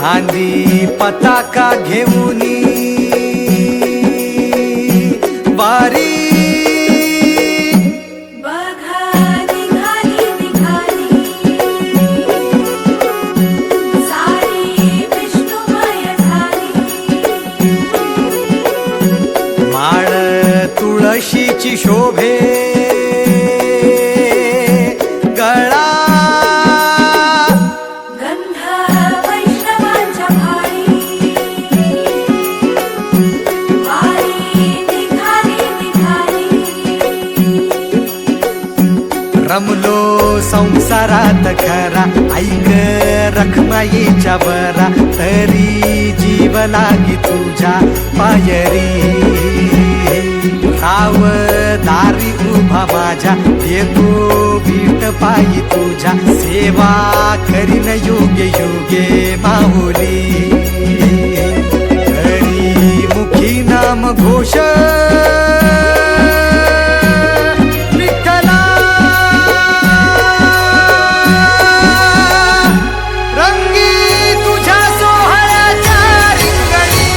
खांदी पताका घेऊनी वारी तुळशीची शोभे गळा गंध वैष्णवांच्या भाळी वारी निघाली रमलो संसारात खरा ऐक रखमाईच्या बरा तरी जीव लागी तुझ्या पायरी दारी उभा माझ्या येतो बीट पायी तुझ्या सेवा करीन योगे योगे माऊली हरी मुखी नाम घोष विठ्ठला रंगी तुझ्या सोहळ्याच्या रिंगणी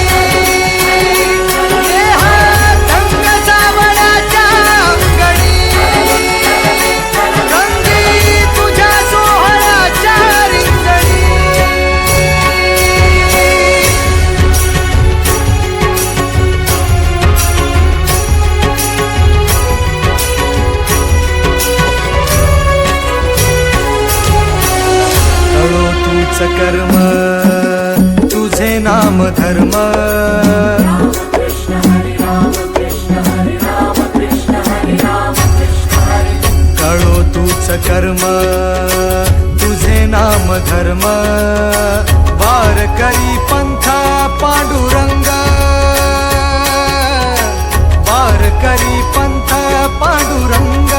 कर्म तुझे नाम धर्म कळो तूच कर्म तुझे नाम धर्म वार करी पंथ पांडुरंग वार करी पंथ पांडुरंग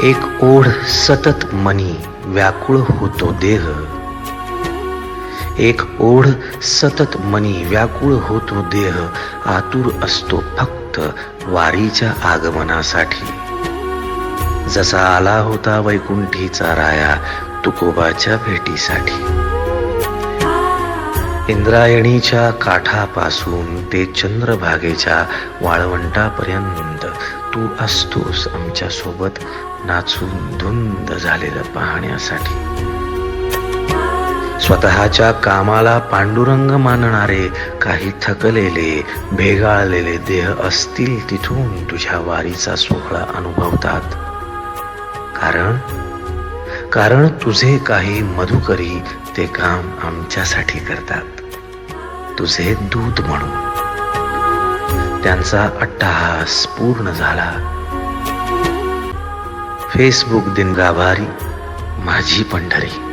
एक ओढ सतत मनी व्याकुळ होतो देह एक ओढ सतत मनी व्याकुळ होतो देह आतुर असतो फक्त वारीच्या आगमनासाठी जसा आला होता वैकुंठीचा राया तुकोबाच्या भेटीसाठी इंद्रायणीच्या काठापासून ते चंद्रभागेच्या वाळवंटापर्यंत तू असतोस आमच्या सोबत नाचून धुंद झालेलं पाहण्यासाठी स्वतःच्या कामाला पांडुरंग मानणारे काही थकलेले भेगाळलेले देह असतील तिथून तुझ्या वारीचा सोहळा अनुभवतात कारण तुझे काही मधुकरी ते काम आमच्यासाठी करतात तुझे दूत म्हणून त्यांचा अट्टहास पूर्ण झाला फेसबुक दिन गाभारी माझी पंढरी